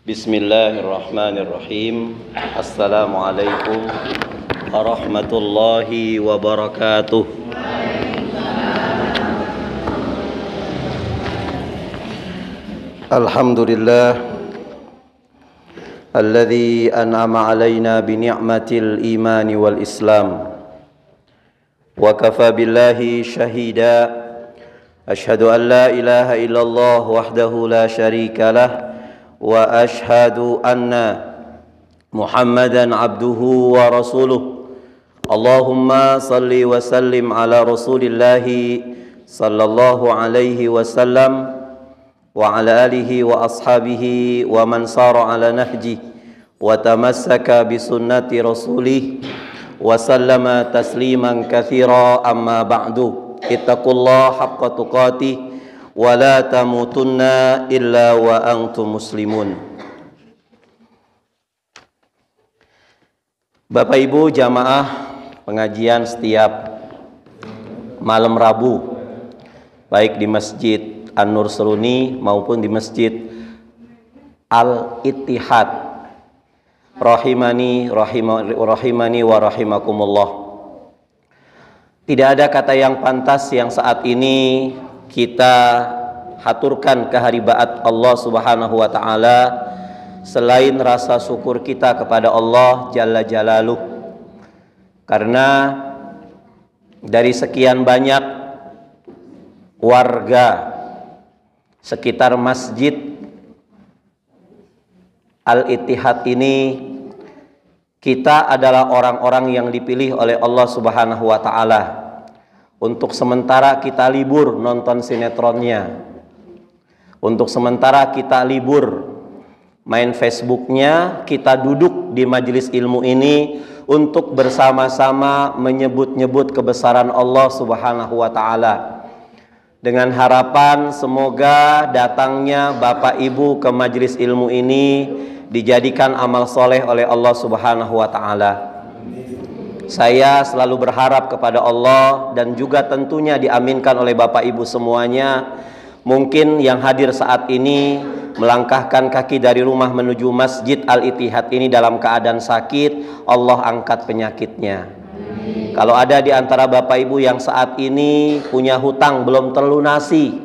Bismillahirrahmanirrahim. Assalamualaikum warahmatullahi wabarakatuh. Alhamdulillah alladzi an'ama alaina bi ni'matil imani wal islam wa kafa billahi shahida asyhadu an la ilaha illallah wahdahu la syarika lah wa ashhadu anna Muhammadan abduhu wa rasuluh. Allahumma salli wa sallim ala rasulillahi sallallahu alaihi wasallam wa ala alihi wa ashabihi wa man sara ala nahji wa tamassaka bi sunnati rasulih wa sallama tasliman katsira. Amma ba'du, ittaqullaha haqqa tuqatih wa la tamutunna illa wa antum muslimun. Bapak Ibu jamaah pengajian setiap malam Rabu, baik di Masjid An-Nur Seruni maupun di Masjid Al-Ittihad, rahimani wa rahimakumullah. Tidak ada kata yang pantas yang saat ini kita haturkan kehadirat Allah Subhanahu wa taala selain rasa syukur kita kepada Allah Jalla Jalaluh. Karena dari sekian banyak warga sekitar Masjid Al-Ittihad ini, kita adalah orang-orang yang dipilih oleh Allah Subhanahu wa taala untuk sementara kita libur nonton sinetronnya, untuk sementara kita libur main Facebooknya, kita duduk di majelis ilmu ini untuk bersama-sama menyebut-nyebut kebesaran Allah Subhanahu wa taala, dengan harapan semoga datangnya Bapak Ibu ke majelis ilmu ini dijadikan amal soleh oleh Allah Subhanahu wa taala. Saya selalu berharap kepada Allah dan juga tentunya diaminkan oleh Bapak Ibu semuanya. Mungkin yang hadir saat ini melangkahkan kaki dari rumah menuju Masjid Al-Ittihad ini dalam keadaan sakit, Allah angkat penyakitnya. Kalau ada di antara Bapak Ibu yang saat ini punya hutang belum terlunasi,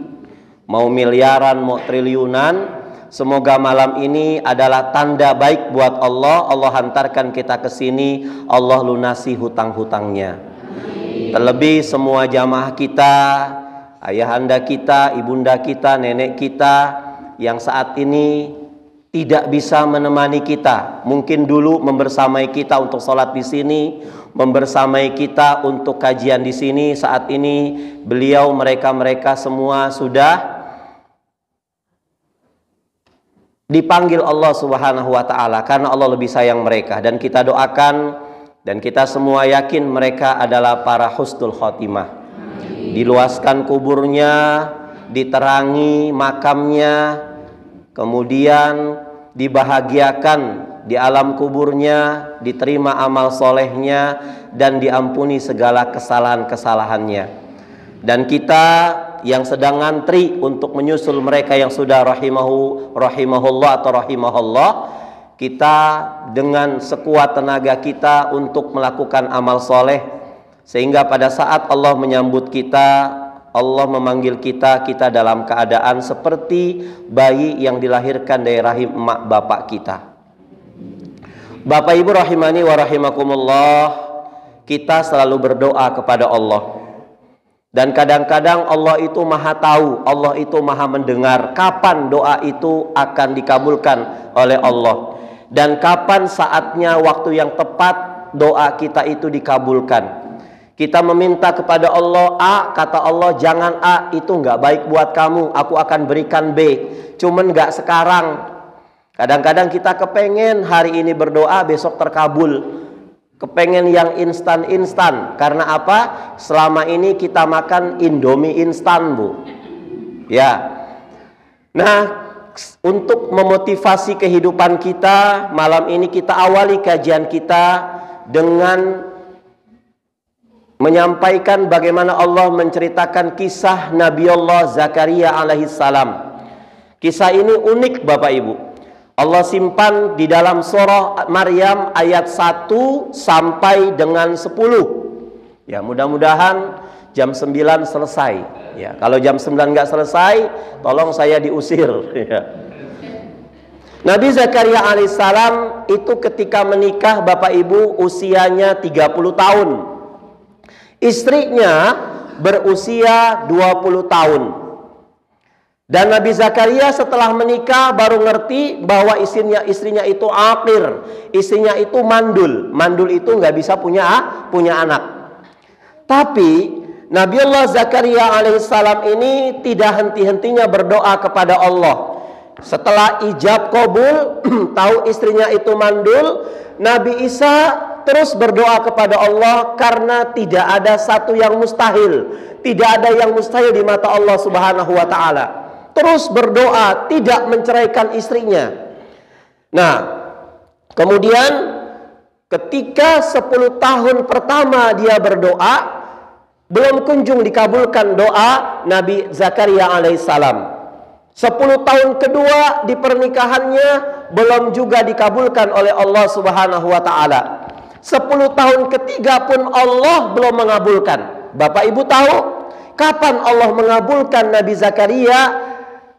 mau miliaran, mau triliunan, semoga malam ini adalah tanda baik buat Allah. Allah hantarkan kita ke sini, Allah lunasi hutang-hutangnya. Terlebih semua jamaah kita, ayahanda kita, ibunda kita, nenek kita yang saat ini tidak bisa menemani kita, mungkin dulu membersamai kita untuk sholat di sini, membersamai kita untuk kajian di sini. Saat ini beliau, mereka semua sudah dipanggil Allah Subhanahu wa taala karena Allah lebih sayang mereka, dan kita doakan dan kita semua yakin mereka adalah para husnul khotimah. Diluaskan kuburnya, diterangi makamnya, kemudian dibahagiakan di alam kuburnya, diterima amal solehnya, dan diampuni segala kesalahan-kesalahannya. Dan kita yang sedang ngantri untuk menyusul mereka yang sudah rahimahullah atau rahimahullah, kita dengan sekuat tenaga kita untuk melakukan amal soleh, sehingga pada saat Allah menyambut kita, Allah memanggil kita, kita dalam keadaan seperti bayi yang dilahirkan dari rahim emak bapak kita. Bapak Ibu rahimani wa rahimakumullah, kita selalu berdoa kepada Allah. Dan kadang-kadang Allah itu maha tahu, Allah itu maha mendengar kapan doa itu akan dikabulkan oleh Allah, dan kapan saatnya waktu yang tepat doa kita itu dikabulkan. Kita meminta kepada Allah A, kata Allah jangan A, itu nggak baik buat kamu, aku akan berikan B, cuman nggak sekarang. Kadang-kadang kita kepengen hari ini berdoa besok terkabul, kepengen yang instan-instan. Karena apa? Selama ini kita makan Indomie instan, Bu. Ya. Nah, untuk memotivasi kehidupan kita, malam ini kita awali kajian kita dengan menyampaikan bagaimana Allah menceritakan kisah Nabi Allah Zakaria alaihissalam. Kisah ini unik Bapak Ibu. Allah simpan di dalam surah Maryam ayat 1 sampai dengan 10. Ya, mudah-mudahan jam 9 selesai. Ya, kalau jam 9 nggak selesai, tolong saya diusir. Ya. Nabi Zakaria alaihissalam itu ketika menikah, Bapak Ibu, usianya 30 tahun. Istrinya berusia 20 tahun. Dan Nabi Zakaria setelah menikah baru ngerti bahwa istrinya itu aqir, istrinya itu mandul. Mandul itu nggak bisa punya anak. Tapi Nabiullah Zakaria alaihissalam ini tidak henti-hentinya berdoa kepada Allah. Setelah ijab kabul, tahu istrinya itu mandul, Nabi Isa terus berdoa kepada Allah karena tidak ada satu yang mustahil. Tidak ada yang mustahil di mata Allah Subhanahu wa taala. Terus berdoa tidak menceraikan istrinya. Nah, kemudian ketika 10 tahun pertama dia berdoa, belum kunjung dikabulkan doa Nabi Zakaria alaihissalam. 10 tahun kedua di pernikahannya belum juga dikabulkan oleh Allah Subhanahu wa taala. 10 tahun ketiga pun Allah belum mengabulkan. Bapak Ibu tahu kapan Allah mengabulkan Nabi Zakaria?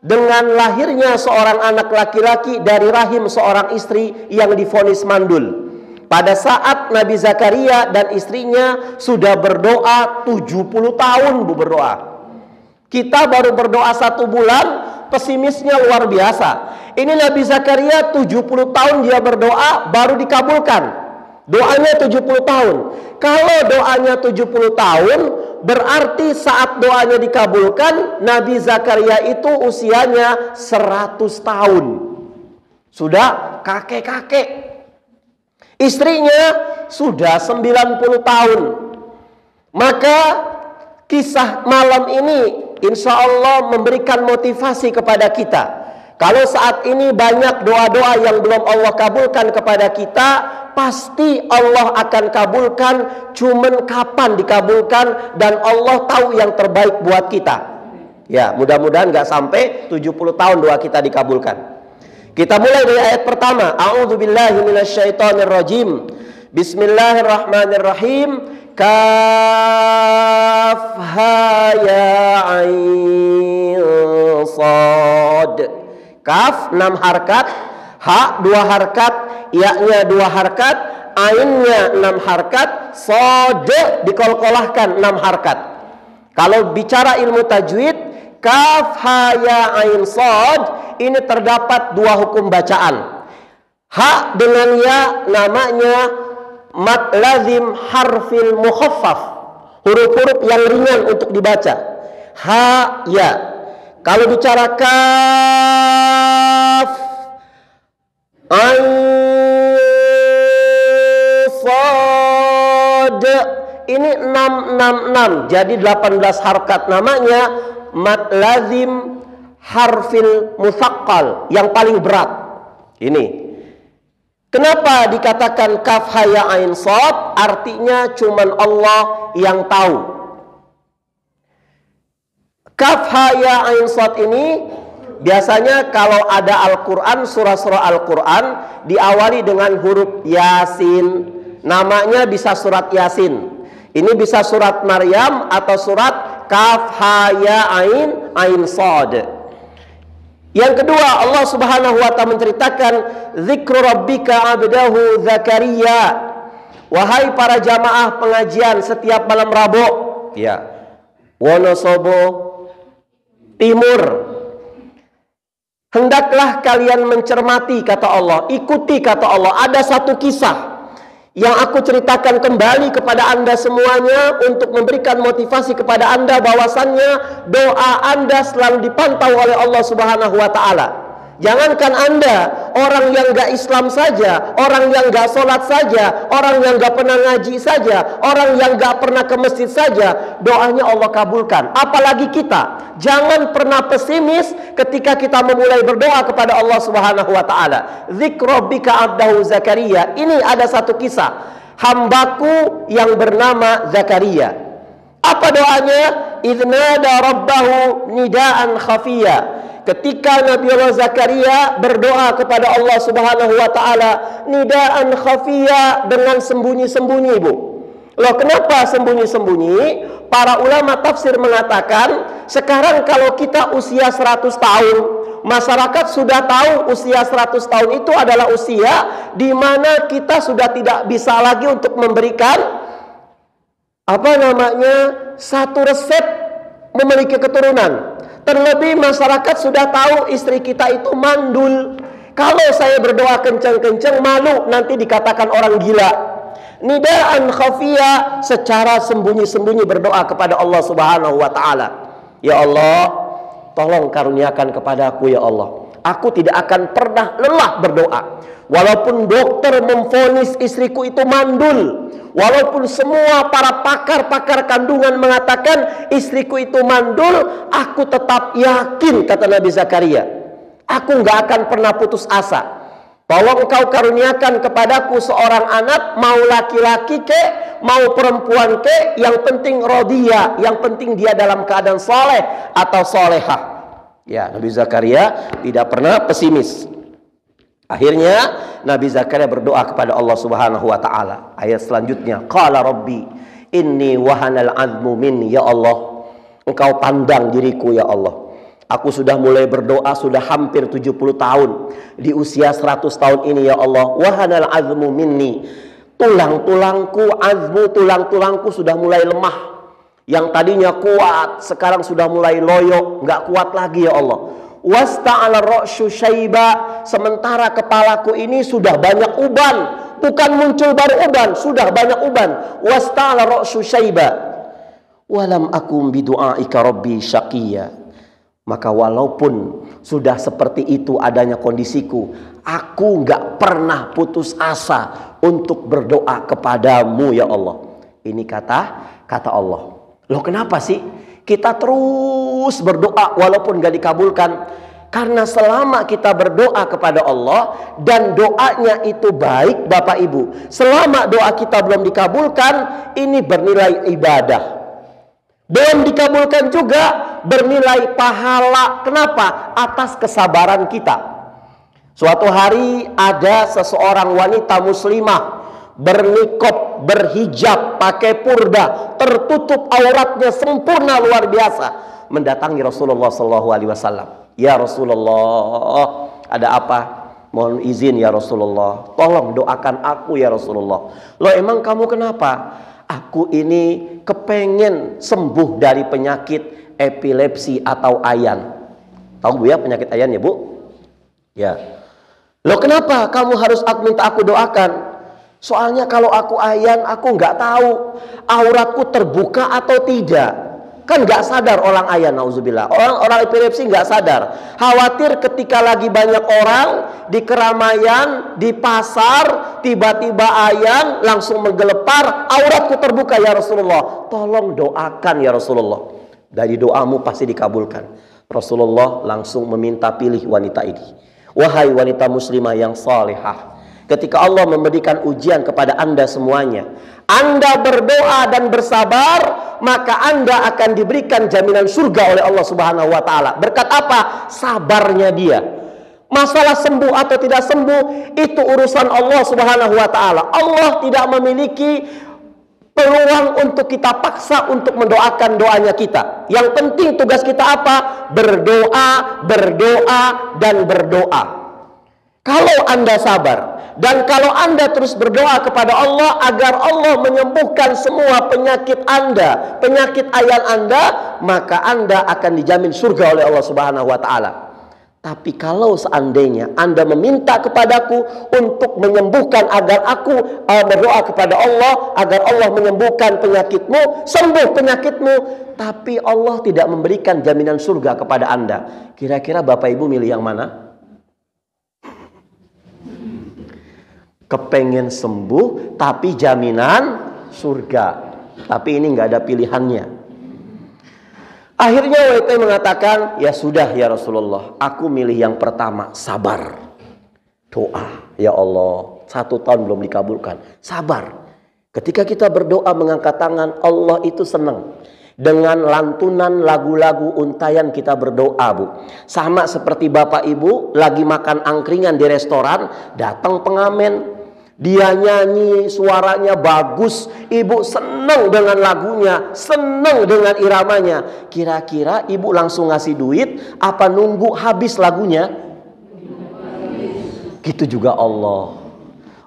Dengan lahirnya seorang anak laki-laki dari rahim seorang istri yang divonis mandul. Pada saat Nabi Zakaria dan istrinya sudah berdoa 70 tahun berdoa. Kita baru berdoa 1 bulan, pesimisnya luar biasa. Ini Nabi Zakaria 70 tahun dia berdoa baru dikabulkan. Doanya 70 tahun. Kalau doanya 70 tahun, berarti saat doanya dikabulkan, Nabi Zakaria itu usianya 100 tahun. Sudah kakek-kakek. Istrinya sudah 90 tahun. Maka kisah malam ini insya Allah memberikan motivasi kepada kita. Kalau saat ini banyak doa-doa yang belum Allah kabulkan kepada kita, pasti Allah akan kabulkan. Cuman kapan dikabulkan, dan Allah tahu yang terbaik buat kita. Ya, mudah-mudahan gak sampai 70 tahun doa kita dikabulkan. Kita mulai dari ayat pertama. A'udzubillahi minasyaitonirrajim. Bismillahirrahmanirrahim. Kaf ha ya ain sad. Kaf 6 harkat, ha 2 harkat, ya-nya 2 harkat, ainnya 6 harkat, sad dikolkolahkan 6 harkat. Kalau bicara ilmu tajwid, kaf ha ya ain sad ini terdapat 2 hukum bacaan. Ha dengan ya namanya mad lazim harfil mukhaffaf, huruf-huruf yang ringan untuk dibaca. Ha ya. Kalau bicara kaf ain sad ini 666, jadi 18 harkat, namanya mad lazim harfil musaqqal, yang paling berat. Ini kenapa dikatakan kaf ha ya ain sad? Artinya cuman Allah yang tahu. Kaf ha ya ain sad ini biasanya kalau ada Al-Quran, surah-surah Al-Quran diawali dengan huruf Yasin. Namanya bisa surat Yasin. Ini bisa surat Maryam atau surat kaf ha ya ain sad. Yang kedua, Allah Subhanahu wa ta'ala menceritakan zikru rabbika abdahu Zakaria. Wahai para jamaah pengajian setiap malam Rabu, ya, Wonosobo Timur, hendaklah kalian mencermati, kata Allah, ikuti, kata Allah. Ada satu kisah yang aku ceritakan kembali kepada Anda semuanya untuk memberikan motivasi kepada Anda bahwasannya doa Anda selalu dipantau oleh Allah Subhanahu wa ta'ala. Jangankan Anda, orang yang gak Islam saja, orang yang gak sholat saja, orang yang gak pernah ngaji saja, orang yang gak pernah ke masjid saja, doanya Allah kabulkan. Apalagi kita. Jangan pernah pesimis ketika kita memulai berdoa kepada Allah Subhanahu wa ta'ala. Zikrobika abdahu Zakaria. Ini ada satu kisah hambaku yang bernama Zakaria. Apa doanya? Idnada rabbahu nidaan khafiyya. ketika Nabi Allah Zakaria berdoa kepada Allah Subhanahu wa taala nidaan khafiya, dengan sembunyi-sembunyi, Bu. Loh, kenapa sembunyi-sembunyi? Para ulama tafsir mengatakan, sekarang kalau kita usia 100 tahun, masyarakat sudah tahu usia 100 tahun itu adalah usia di mana kita sudah tidak bisa lagi untuk memberikan satu resep memiliki keturunan. Terlebih masyarakat sudah tahu istri kita itu mandul. Kalau saya berdoa kencang-kencang, malu nanti dikatakan orang gila. Nidaan khafiyah, secara sembunyi-sembunyi berdoa kepada Allah Subhanahu wa taala. Ya Allah, tolong karuniakan kepadaku ya Allah. Aku tidak akan pernah lelah berdoa. Walaupun dokter memvonis istriku itu mandul, walaupun semua para pakar-pakar kandungan mengatakan istriku itu mandul, aku tetap yakin, kata Nabi Zakaria, aku nggak akan pernah putus asa. Tolong engkau karuniakan kepadaku seorang anak, mau laki-laki ke, mau perempuan ke, yang penting rodiyah, yang penting dia dalam keadaan soleh atau solehah. Ya, Nabi Zakaria tidak pernah pesimis. Akhirnya Nabi Zakaria berdoa kepada Allah Subhanahu wa taala. Ayat selanjutnya, qala rabbi inni wahanal azmu minni, ya Allah, engkau pandang diriku ya Allah. Aku sudah mulai berdoa sudah hampir 70 tahun. Di usia 100 tahun ini ya Allah, wahanal azmu minni, tulang-tulangku, azmu, tulang-tulangku sudah mulai lemah. Yang tadinya kuat sekarang sudah mulai loyo, nggak kuat lagi ya Allah. Wasta'ala ra'syu syaiba, sementara kepalaku ini sudah banyak uban. Bukan muncul baru uban, sudah banyak uban. Wasta'ala ra'syu syaiba walam akum bidu'aika rabbi syaqiyya. Maka walaupun sudah seperti itu adanya kondisiku, aku nggak pernah putus asa untuk berdoa kepadamu ya Allah. Ini kata Allah. Loh, kenapa sih kita terus berdoa walaupun gak dikabulkan? Karena selama kita berdoa kepada Allah dan doanya itu baik, Bapak Ibu, selama doa kita belum dikabulkan, ini bernilai ibadah. Belum dikabulkan juga bernilai pahala. Kenapa? Atas kesabaran kita. Suatu hari ada seseorang wanita muslimah bernikob, berhijab, pakai purda, tertutup auratnya sempurna luar biasa, mendatangi Rasulullah SAW. Ya Rasulullah, ada apa? Mohon izin ya Rasulullah, tolong doakan aku ya Rasulullah. Loh, emang kamu kenapa? Aku ini kepengen sembuh dari penyakit epilepsi atau ayan. Tahu Bu ya penyakit ayan ya Bu? Ya. Loh, kenapa kamu harus minta aku doakan? Soalnya kalau aku ayan, aku nggak tahu auratku terbuka atau tidak. Kan nggak sadar orang ayan, nauzubillah. Orang epilepsi nggak sadar. Khawatir ketika lagi banyak orang di keramaian, di pasar, tiba-tiba ayan langsung menggelepar, auratku terbuka ya Rasulullah. Tolong doakan ya Rasulullah. Dari doamu pasti dikabulkan. Rasulullah langsung meminta pilih wanita ini. Wahai wanita muslimah yang salihah, ketika Allah memberikan ujian kepada Anda semuanya, Anda berdoa dan bersabar, maka Anda akan diberikan jaminan surga oleh Allah Subhanahu wa taala. Berkat apa? Sabarnya dia. Masalah sembuh atau tidak sembuh itu urusan Allah Subhanahu wa taala. Allah tidak memiliki peluang untuk kita paksa untuk mendoakan doanya kita. Yang penting tugas kita apa? Berdoa, berdoa, dan berdoa. Kalau Anda sabar dan kalau Anda terus berdoa kepada Allah agar Allah menyembuhkan semua penyakit Anda, penyakit ayan Anda, maka Anda akan dijamin surga oleh Allah Subhanahu wa taala. Tapi kalau seandainya Anda meminta kepadaku untuk menyembuhkan agar aku berdoa kepada Allah agar Allah menyembuhkan penyakitmu, sembuh penyakitmu, tapi Allah tidak memberikan jaminan surga kepada Anda, kira-kira Bapak Ibu milih yang mana? Kepengen sembuh tapi jaminan surga, tapi ini nggak ada pilihannya. Akhirnya WT mengatakan, ya sudah ya Rasulullah, aku milih yang pertama, sabar. Doa, ya Allah, 1 tahun belum dikabulkan, sabar. Ketika kita berdoa mengangkat tangan, Allah itu senang. dengan lantunan lagu-lagu untayan kita berdoa, Bu. Sama seperti Bapak Ibu lagi makan angkringan di restoran, datang pengamen, dia nyanyi, suaranya bagus, Ibu senang dengan lagunya, senang dengan iramanya. Kira-kira Ibu langsung ngasih duit apa nunggu habis lagunya? Gitu juga Allah.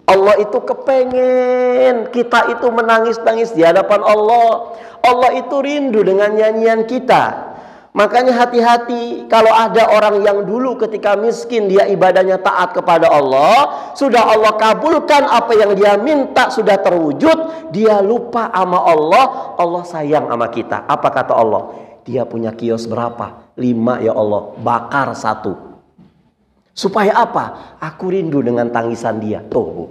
Allah itu kepengen kita itu menangis-nangis di hadapan Allah. Allah itu rindu dengan nyanyian kita. Makanya hati-hati kalau ada orang yang dulu ketika miskin dia ibadahnya taat kepada Allah, sudah Allah kabulkan apa yang dia minta sudah terwujud, dia lupa sama Allah, Allah sayang sama kita. Apa kata Allah? Dia punya kios berapa? 5 ya Allah, bakar 1. Supaya apa? Aku rindu dengan tangisan dia. Tuh, Bu.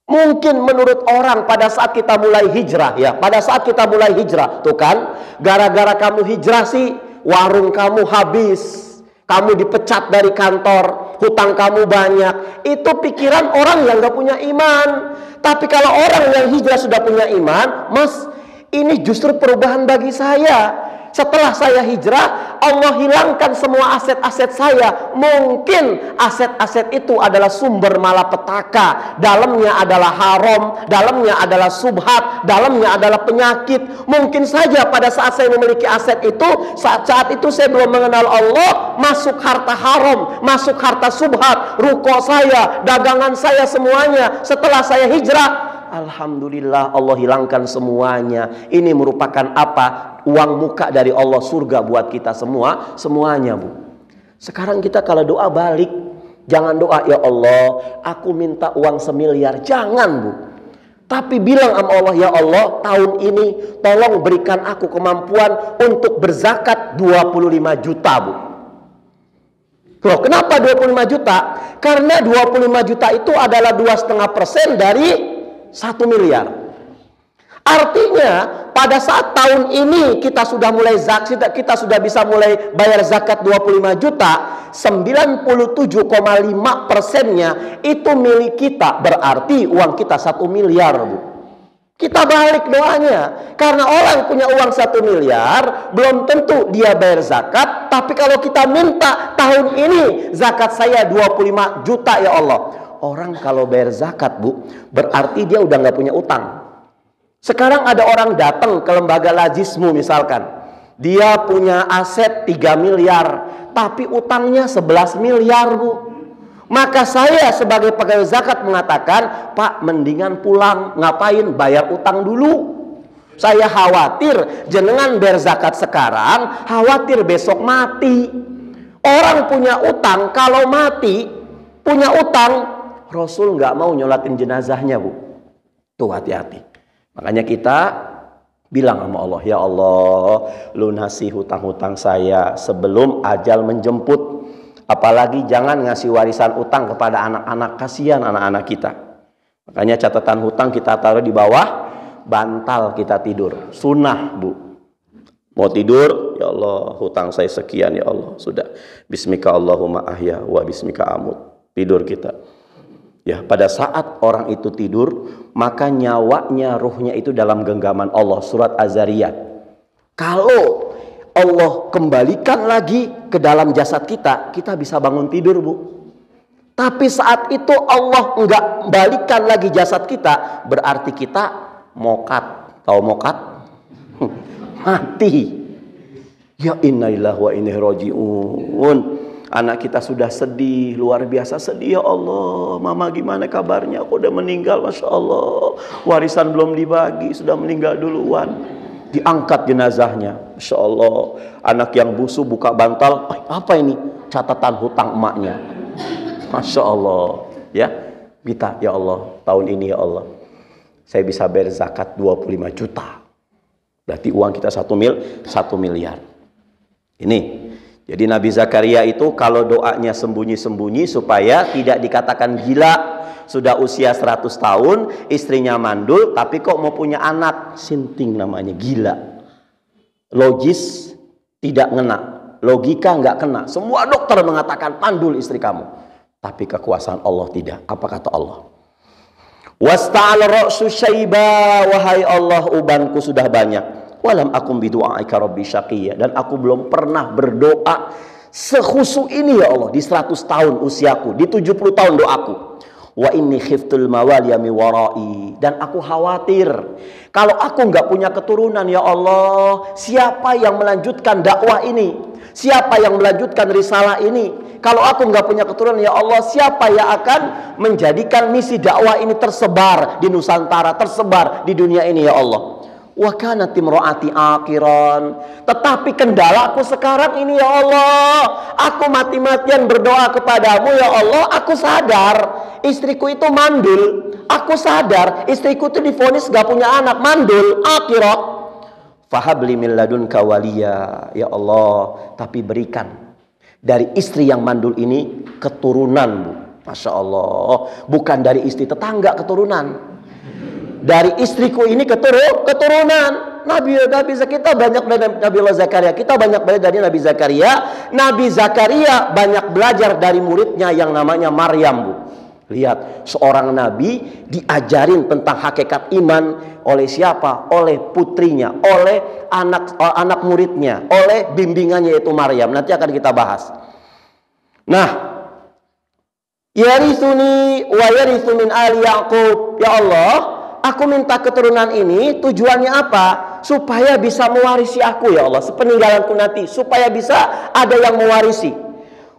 Mungkin menurut orang pada saat kita mulai hijrah, ya, pada saat kita mulai hijrah, tuh kan, gara-gara kamu hijrah sih, warung kamu habis, kamu dipecat dari kantor, hutang kamu banyak. Itu pikiran orang yang gak punya iman. Tapi kalau orang yang hijrah sudah punya iman, Mas, ini justru perubahan bagi saya. Setelah saya hijrah, Allah hilangkan semua aset-aset saya. Mungkin aset-aset itu adalah sumber malapetaka, dalamnya adalah haram, dalamnya adalah subhat, dalamnya adalah penyakit. Mungkin saja pada saat saya memiliki aset itu, saat itu saya belum mengenal Allah, masuk harta haram, masuk harta subhat, ruko saya, dagangan saya semuanya. Setelah saya hijrah, alhamdulillah Allah hilangkan semuanya. Ini merupakan apa? Uang muka dari Allah, surga buat kita semua, semuanya, Bu. Sekarang kita kalau doa balik, jangan doa, ya Allah, aku minta uang 1 miliar. Jangan, Bu. Tapi bilang sama Allah, ya Allah, tahun ini tolong berikan aku kemampuan untuk berzakat 25 juta, Bu. Loh, kenapa 25 juta? Karena 25 juta itu adalah 2,5% dari 1 miliar. Artinya pada saat tahun ini kita sudah mulai zakat, kita sudah bisa mulai bayar zakat 25 juta, 97,5%-nya itu milik kita. Berarti uang kita 1 miliar, Bu. Kita balik doanya. Karena orang punya uang 1 miliar, belum tentu dia bayar zakat. Tapi kalau kita minta tahun ini zakat saya 25 juta ya Allah. Orang kalau bayar zakat, Bu, berarti dia udah nggak punya utang. Sekarang ada orang datang ke lembaga Lajismu misalkan, dia punya aset 3 miliar, tapi utangnya 11 miliar, Bu. Maka saya sebagai pegawai zakat mengatakan, Pak, mendingan pulang, ngapain bayar utang dulu. Saya khawatir jenengan bayar zakat sekarang, khawatir besok mati. Orang punya utang, kalau mati punya utang, Rasul nggak mau nyolatin jenazahnya, Bu. Tuh, hati-hati. Makanya kita bilang sama Allah, ya Allah, lunasi hutang-hutang saya sebelum ajal menjemput. Apalagi jangan ngasih warisan utang kepada anak-anak, kasihan anak-anak kita. Makanya catatan hutang kita taruh di bawah bantal kita tidur. Sunnah, Bu. Mau tidur, ya Allah, hutang saya sekian, ya Allah. Sudah, bismika Allahumma ahya wa bismika amut. Tidur kita. Ya, pada saat orang itu tidur, maka nyawanya, ruhnya itu dalam genggaman Allah. Surat Az-Zariyat. Kalau Allah kembalikan lagi ke dalam jasad kita, kita bisa bangun tidur, Bu. Tapi saat itu Allah enggak balikan lagi jasad kita, berarti kita mokat. Tahu mokat? Mati. Ya innalillahi wa inna ilaihi raji'un. Anak kita sudah sedih, luar biasa sedih, ya Allah. Mama gimana kabarnya? Aku udah meninggal, Masya Allah. Warisan belum dibagi, sudah meninggal duluan. Diangkat jenazahnya, Masya Allah. Anak yang busu buka bantal, apa ini? Catatan hutang emaknya. Masya Allah. Ya, minta, ya Allah, tahun ini ya Allah, saya bisa bayar zakat 25 juta. Berarti uang kita 1 miliar. Ini. Jadi Nabi Zakaria itu kalau doanya sembunyi-sembunyi supaya tidak dikatakan gila. Sudah usia 100 tahun, istrinya mandul, tapi kok mau punya anak. Sinting namanya, gila. Logis tidak ngena, logika nggak kena. Semua dokter mengatakan pandul istri kamu. Tapi kekuasaan Allah tidak. Apa kata Allah? Wasta'al ra'su syaiba, wahai Allah, ubanku sudah banyak. Walam akum bidu'aika rabbi syaqiyya, dan aku belum pernah berdoa sekhusyuk ini ya Allah di 100 tahun usiaku, di 70 tahun doaku. Wa inni khiftul mawaliya mi warai, dan aku khawatir kalau aku nggak punya keturunan ya Allah, siapa yang melanjutkan dakwah ini? Siapa yang melanjutkan risalah ini? Kalau aku nggak punya keturunan ya Allah, siapa yang akan menjadikan misi dakwah ini tersebar di Nusantara, tersebar di dunia ini ya Allah? Wa kanat imraati akhiran, tetapi kendalaku sekarang ini ya Allah, aku mati-matian berdoa kepadamu ya Allah, aku sadar istriku itu mandul, aku sadar istriku itu divonis gak punya anak, mandul, akhirat. Fahabli min ladunka waliya, ya Allah, tapi berikan dari istri yang mandul ini keturunan, Bu. Masya Allah, bukan dari istri tetangga keturunan, dari istriku ini keturunan. Nabi kita banyak dari Nabi Allah Zakaria, kita banyak belajar dari Nabi Zakaria. Nabi Zakaria banyak belajar dari muridnya yang namanya Maryam, Bu. Lihat, seorang nabi diajarin tentang hakikat iman oleh siapa? Oleh putrinya, oleh anak muridnya, oleh bimbingannya yaitu Maryam. Nanti akan kita bahas. Nah, yarithuni wa yarithu min ali Yaqub. Ya Allah, aku minta keturunan ini tujuannya apa? Supaya bisa mewarisi aku ya Allah, sepeninggalanku nanti, supaya bisa ada yang mewarisi.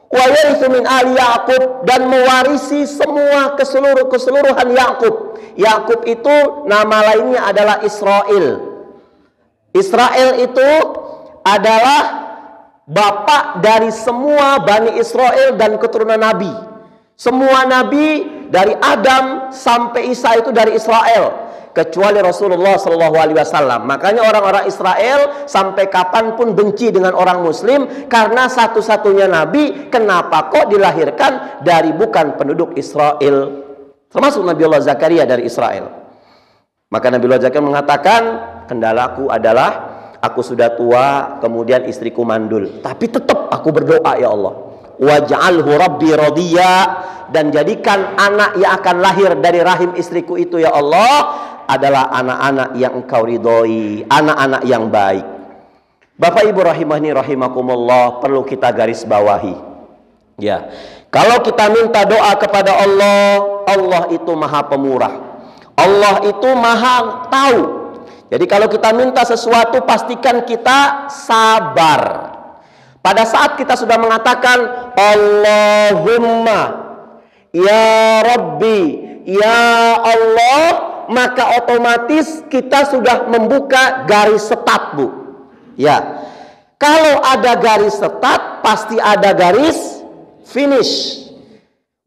Wa yarithu min ali Yaqub, dan mewarisi semua keseluruhan Yaqub. Yaqub itu nama lainnya adalah Israel. Israel itu adalah bapak dari semua Bani Israel dan keturunan Nabi. Semua Nabi dari Adam sampai Isa itu dari Israel, kecuali Rasulullah SAW. Makanya orang-orang Israel sampai kapanpun benci dengan orang Muslim, karena satu-satunya Nabi kenapa kok dilahirkan dari bukan penduduk Israel, termasuk Nabi Allah Zakaria dari Israel. Maka Nabi Allah Zakaria mengatakan, kendalaku adalah aku sudah tua, kemudian istriku mandul, tapi tetap aku berdoa ya Allah, waj'alhu rabbi radhiya, dan jadikan anak yang akan lahir dari rahim istriku itu ya Allah adalah anak-anak yang engkau ridhoi, anak-anak yang baik. Bapak Ibu rahimahni rahimakumullah, perlu kita garis bawahi ya, kalau kita minta doa kepada Allah, Allah itu maha pemurah, Allah itu maha tahu. Jadi kalau kita minta sesuatu, pastikan kita sabar. Pada saat kita sudah mengatakan Allahumma ya Rabbi ya Allah, maka otomatis kita sudah membuka garis start, Bu. Ya. Kalau ada garis start, pasti ada garis finish.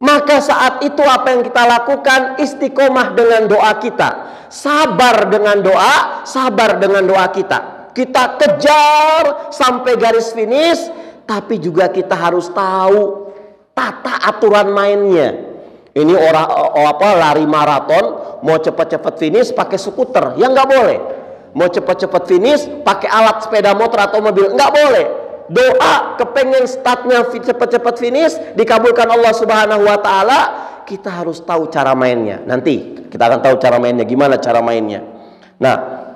Maka saat itu apa yang kita lakukan? Istiqomah dengan doa kita, sabar dengan doa kita. Kita kejar sampai garis finish, tapi juga kita harus tahu tata aturan mainnya. Ini orang lari maraton, mau cepat-cepat finish pakai skuter, ya nggak boleh. Mau cepat-cepat finish pakai alat sepeda motor atau mobil, nggak boleh. Doa kepengen startnya cepat-cepat finish dikabulkan Allah Subhanahu Wa Taala, kita harus tahu cara mainnya. Nanti kita akan tahu cara mainnya, gimana cara mainnya. Nah,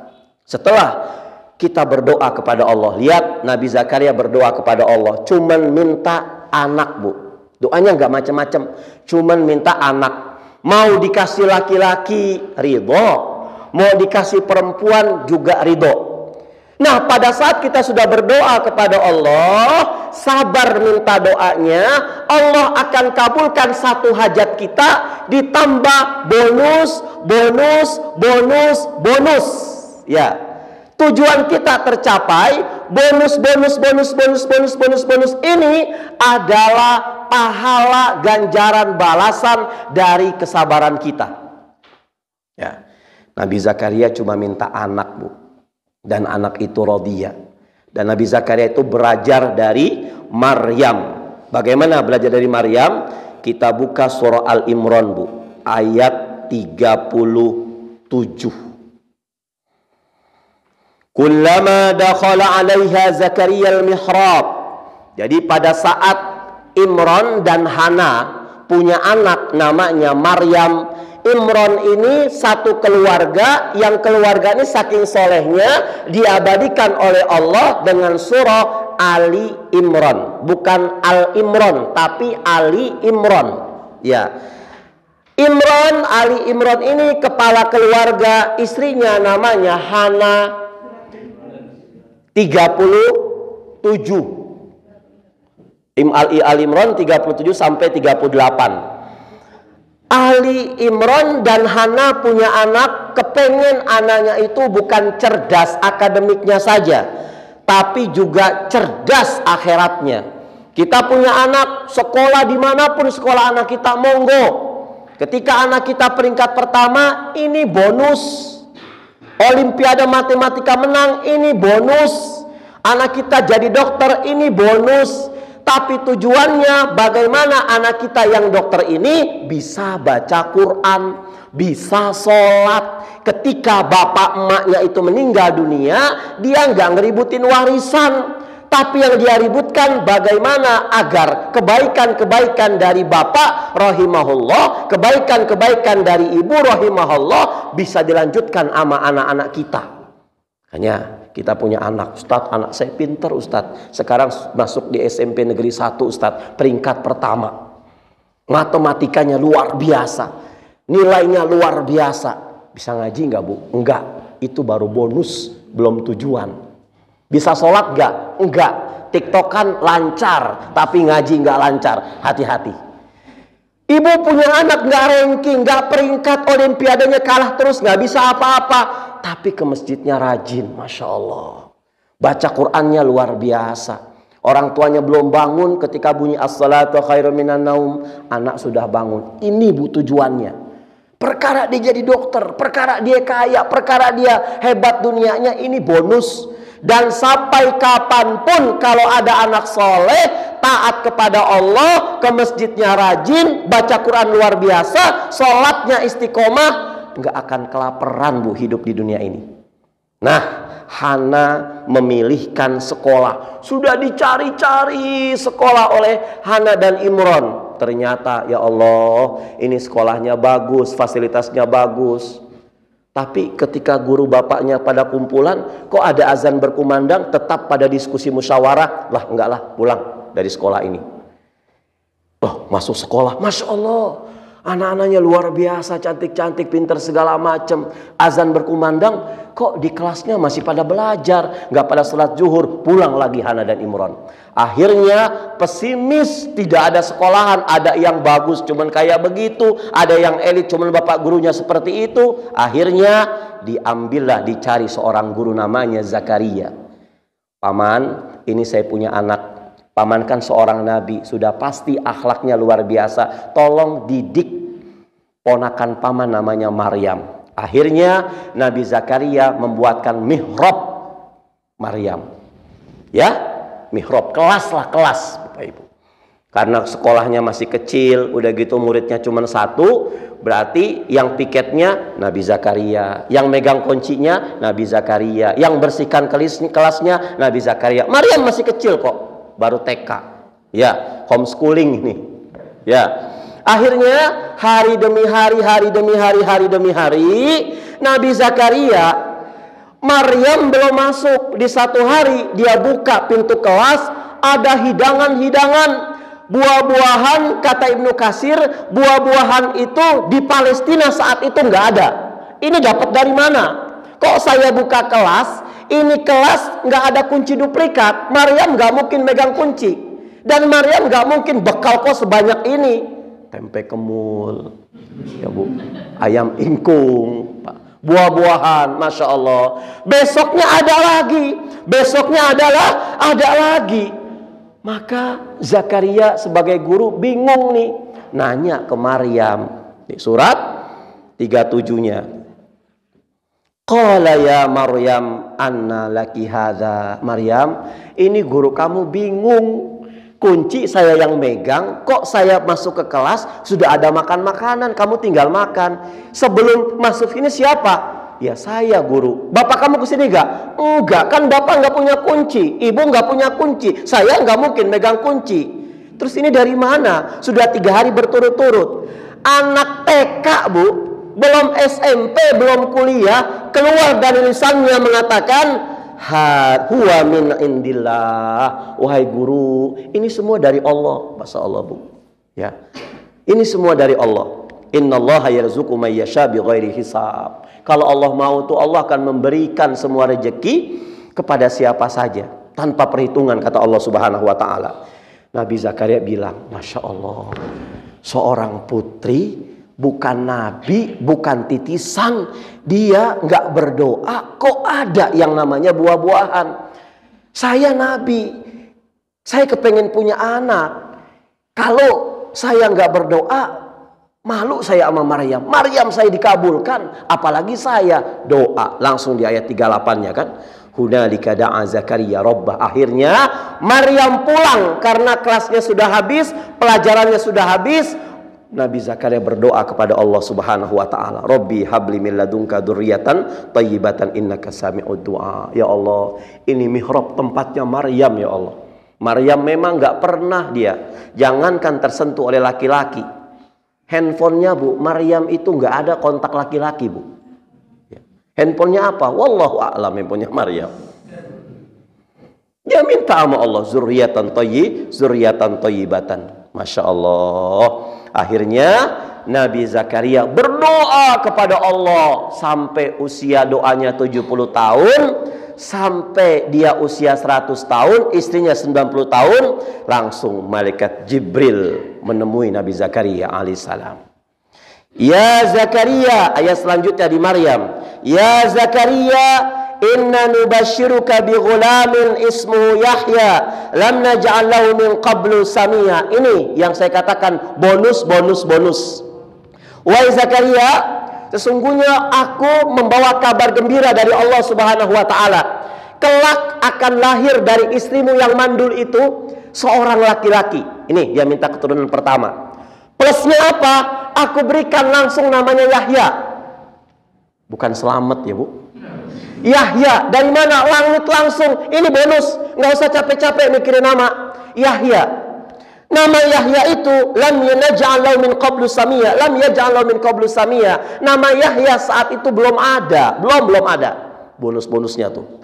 setelah kita berdoa kepada Allah, lihat Nabi Zakaria berdoa kepada Allah, cuman minta anak, Bu. Doanya nggak macam-macam, cuman minta anak. Mau dikasih laki-laki ridho, mau dikasih perempuan juga ridho. Nah, pada saat kita sudah berdoa kepada Allah, sabar minta doanya, Allah akan kabulkan satu hajat kita, ditambah bonus. Ya, tujuan kita tercapai, bonus ini adalah pahala ganjaran balasan dari kesabaran kita. Ya, Nabi Zakaria cuma minta anak, Bu. Dan anak itu Rodiyah. Dan Nabi Zakaria itu belajar dari Maryam. Bagaimana belajar dari Maryam? Kita buka surah Al-Imran, Bu, ayat 37. Kullama dakhala 'alaiha Zakaria al-mihrab. Jadi pada saat Imran dan Hana punya anak namanya Maryam, Imron ini satu keluarga, yang keluarga ini saking solehnya diabadikan oleh Allah dengan surah Ali Imron, bukan Al Imron tapi Ali Imron. Ya, Imron, Ali Imron ini kepala keluarga, istrinya namanya Hana 37. Al Imron 37 sampai 38. Ali Imron dan Hana punya anak, kepengen anaknya itu bukan cerdas akademiknya saja, tapi juga cerdas akhiratnya. Kita punya anak sekolah dimanapun sekolah anak kita, monggo. Ketika anak kita peringkat pertama, ini bonus. Olimpiade matematika menang, ini bonus. Anak kita jadi dokter, ini bonus. Tapi tujuannya bagaimana anak kita yang dokter ini bisa baca Quran, bisa sholat. Ketika bapak emaknya itu meninggal dunia, dia nggak ngeributin warisan. Tapi yang dia ributkan bagaimana agar kebaikan-kebaikan dari bapak rahimahullah, kebaikan-kebaikan dari ibu rahimahullah bisa dilanjutkan sama anak-anak kita. Hanya kita punya anak, Ustadz, anak saya pinter Ustadz, sekarang masuk di SMP Negeri 1 Ustadz, peringkat pertama. Matematikanya luar biasa, nilainya luar biasa. Bisa ngaji nggak Bu? Enggak, itu baru bonus, belum tujuan. Bisa sholat nggak? Enggak. TikTokan lancar, tapi ngaji nggak lancar. Hati-hati. Ibu punya anak nggak ranking, nggak peringkat, olimpiadanya kalah terus, nggak bisa apa-apa. Tapi ke masjidnya rajin, Masya Allah. Baca Qur'annya luar biasa. Orang tuanya belum bangun, ketika bunyi as-salatu khairum minan naum, anak sudah bangun. Ini Bu tujuannya. Perkara dia jadi dokter, perkara dia kaya, perkara dia hebat dunianya, ini bonus. Dan sampai kapanpun kalau ada anak soleh, taat kepada Allah, ke masjidnya rajin, baca Quran luar biasa, sholatnya istiqomah, nggak akan kelaparan Bu hidup di dunia ini. Nah, Hana memilihkan sekolah. Sudah dicari-cari sekolah oleh Hana dan Imron. Ternyata ya Allah, ini sekolahnya bagus, fasilitasnya bagus. Tapi ketika guru bapaknya pada kumpulan, kok ada azan berkumandang, tetap pada diskusi musyawarah. Lah enggak lah, pulang dari sekolah ini. Oh, masuk sekolah, Masya Allah, anak-anaknya luar biasa, cantik-cantik, pinter segala macam. Azan berkumandang, kok di kelasnya masih pada belajar, nggak pada sholat zuhur. Pulang lagi Hana dan Imron. Akhirnya pesimis, tidak ada sekolahan. Ada yang bagus cuman kayak begitu, ada yang elit cuman bapak gurunya seperti itu. Akhirnya diambillah, dicari seorang guru namanya Zakaria. Paman, ini saya punya anak. Paman kan seorang nabi, sudah pasti akhlaknya luar biasa. Tolong didik ponakan paman namanya Maryam. Akhirnya Nabi Zakaria membuatkan mihrab Maryam. Ya, mihrab, kelas lah, kelas Bapak Ibu. Karena sekolahnya masih kecil, udah gitu muridnya cuma satu, berarti yang piketnya Nabi Zakaria, yang megang kuncinya Nabi Zakaria, yang bersihkan kelasnya Nabi Zakaria. Maryam masih kecil kok, baru TK. Ya, homeschooling ini. Ya. Akhirnya hari demi hari, hari demi hari, hari demi hari, Nabi Zakaria, Maryam belum masuk. Di satu hari dia buka pintu kelas, ada hidangan-hidangan, buah-buahan. Kata Ibnu Katsir, buah-buahan itu di Palestina saat itu nggak ada. Ini dapat dari mana? Kok saya buka kelas, ini kelas nggak ada kunci duplikat. Maryam nggak mungkin megang kunci, dan Maryam nggak mungkin bekal kok sebanyak ini. Tempe kemul, ya Bu, ayam ingkung, buah-buahan, Masya Allah. Besoknya ada lagi, besoknya adalah ada lagi. Maka Zakaria sebagai guru bingung nih, nanya ke Maryam di surat 37-nya. Qala ya Maryam anna laki hadza. Maryam, ini guru kamu bingung. Kunci saya yang megang, kok saya masuk ke kelas sudah ada makan makanan, kamu tinggal makan. Sebelum masuk ini siapa? Ya saya guru. Bapak kamu kesini gak? Enggak, kan bapak nggak punya kunci, ibu nggak punya kunci, saya nggak mungkin megang kunci. Terus ini dari mana? Sudah 3 hari berturut-turut. Anak TK Bu, belum SMP, belum kuliah, keluar dari lisannya mengatakan huwa min indillah. Wahai guru, ini semua dari Allah. Masya Allah, Bu. Ya. Ini semua dari Allah. Innallaha yarzuqu may yasha bighairi hisab. Kalau Allah mau tuh Allah akan memberikan semua rezeki kepada siapa saja tanpa perhitungan, kata Allah Subhanahu wa taala. Nabi Zakaria bilang, Masya Allah, seorang putri, bukan nabi, bukan titisan, dia nggak berdoa, kok ada yang namanya buah-buahan. Saya nabi, saya kepengen punya anak. Kalau saya nggak berdoa, malu saya sama Maryam. Maryam saya dikabulkan, apalagi saya doa. Langsung di ayat 38-nya kan. Hunalika da'a Zakaria rabbah. Akhirnya Maryam pulang karena kelasnya sudah habis, pelajarannya sudah habis. Nabi Zakaria berdoa kepada Allah Subhanahu wa taala, Rabbi habli min ladunka dzurriyyatan thayyibatan innaka sami'ud du'a. Ya Allah, ini mihrab tempatnya Maryam ya Allah. Maryam memang nggak pernah dia, jangankan tersentuh oleh laki-laki. Handphonenya, Bu, Maryam itu nggak ada kontak laki-laki, Bu. Handphonenya apa? Wallahu a'lam handphonenya Maryam. Dia minta sama Allah zurriyatan thayyibatan. Masya Allah. Akhirnya Nabi Zakaria berdoa kepada Allah sampai usia doanya 70 tahun, sampai dia usia 100 tahun, istrinya 90 tahun, langsung malaikat Jibril menemui Nabi Zakaria alaihissalam. Ya Zakaria, ayat selanjutnya di Maryam. Ya Zakaria, inna nubashiruka bi ghulamin ismuhu Yahya lam naj'al lahu min qablu samia. Ini yang saya katakan bonus. Wahai Zakaria, sesungguhnya aku membawa kabar gembira dari Allah Subhanahu wa taala. Kelak akan lahir dari istrimu yang mandul itu seorang laki-laki. Ini yang minta keturunan pertama. Plusnya apa? Aku berikan langsung namanya Yahya. Bukan selamat ya, Bu. Yahya, dari mana? Langit langsung. Ini bonus. Nggak usah capek-capek mikirin nama. Yahya. Nama Yahya itu lam yaj'al lahu min qablu samia. Lam yaj'al lahu min qablu samia. Nama Yahya saat itu belum ada. Belum ada. Bonus-bonusnya tuh.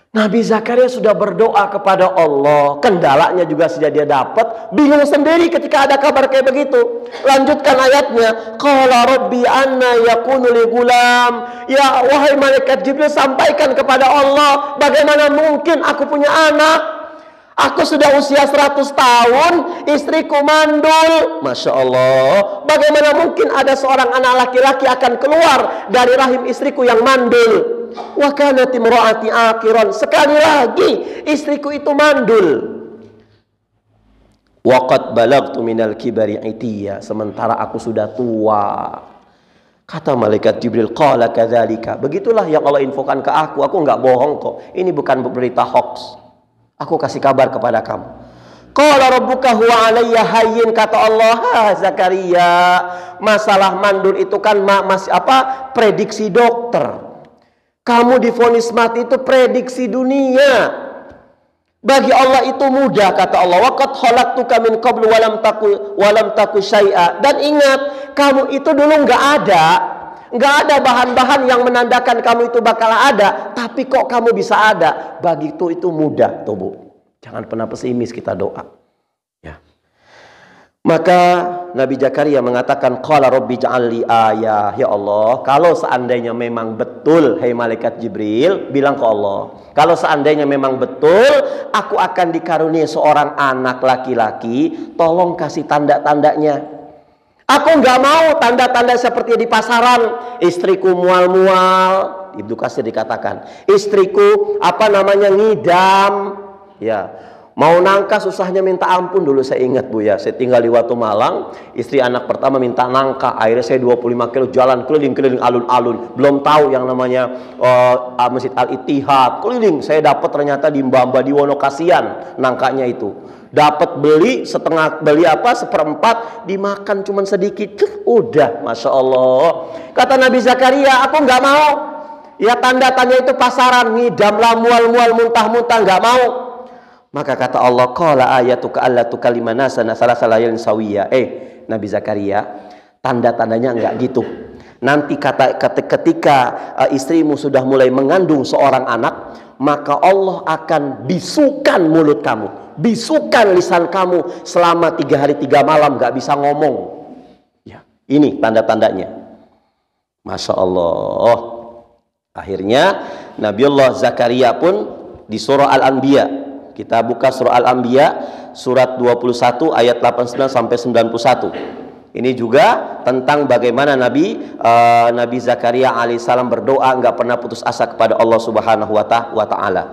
Nabi Zakaria sudah berdoa kepada Allah, kendalanya juga sudah dia dapat, bingung sendiri ketika ada kabar kayak begitu. Lanjutkan ayatnya, qala rabbi anna yakunu li gulam. Ya wahai malaikat Jibril, sampaikan kepada Allah, bagaimana mungkin aku punya anak? Aku sudah usia 100 tahun, istriku mandul. Masya Allah, bagaimana mungkin ada seorang anak laki-laki akan keluar dari rahim istriku yang mandul? Wa kanat imraati akhiran. Sekali lagi istriku itu mandul. Wa qad balagtu minal kibari itiya. Sementara aku sudah tua. Kata malaikat Jibril, qala kadzalika. Begitulah yang Allah infokan ke aku nggak bohong kok. Ini bukan berita hoax. Aku kasih kabar kepada kamu. Qala rabbuka huwa alayya hayyin. Kata Allah, Zakaria, masalah mandul itu kan masih prediksi dokter. Kamu divonis mati itu prediksi dunia. Bagi Allah itu mudah, kata Allah. Waqad khalaqtuka min qablu walam taku syai'a. Dan ingat, kamu itu dulu nggak ada bahan-bahan yang menandakan kamu itu bakal ada, tapi kok kamu bisa ada? Bagi itu mudah, tuh Bu. Jangan pernah pesimis, kita doa. Ya. Maka Nabi Zakaria mengatakan, qala rabbi ja'alli ayah. Ya Allah, kalau seandainya memang betul, hai malaikat Jibril, bilang ke Allah, kalau seandainya memang betul aku akan dikaruniai seorang anak laki-laki, tolong kasih tanda-tandanya. Aku nggak mau tanda-tanda seperti di pasaran, istriku mual-mual. Ibnu Katsir dikatakan, istriku ngidam, ya. Mau nangka susahnya minta ampun. Dulu saya ingat, Bu, ya, saya tinggal di Watu Malang, istri anak pertama minta nangka, akhirnya saya 25 kilo jalan keliling-keliling alun-alun, belum tahu yang namanya Masjid Al-Ittihad, keliling. Saya dapat ternyata di Mbamba di Wonokasian nangkanya itu. Dapat beli setengah, seperempat, dimakan cuman sedikit, udah, Masya Allah. Kata Nabi Zakaria, aku nggak mau. Ya tanda-tanda itu pasaran, ngidam lah, mual-mual, muntah-muntah, nggak mau. Maka kata Allah, qala ayatuka alla tukallimana sana salasalayan sawiya. Nabi Zakaria, tanda-tandanya enggak gitu. Nanti ketika istrimu sudah mulai mengandung seorang anak, maka Allah akan bisukan mulut kamu, bisukan lisan kamu selama 3 hari 3 malam gak bisa ngomong. Ya, ini tanda-tandanya. Masya Allah. Akhirnya Nabiullah Zakaria pun di surah Al-Anbiya, kita buka surah Al-Anbiya surat 21 ayat 89 sampai 91. Ini juga tentang bagaimana Nabi Zakaria alaihissalam berdoa nggak pernah putus asa kepada Allah Subhanahu wa taala.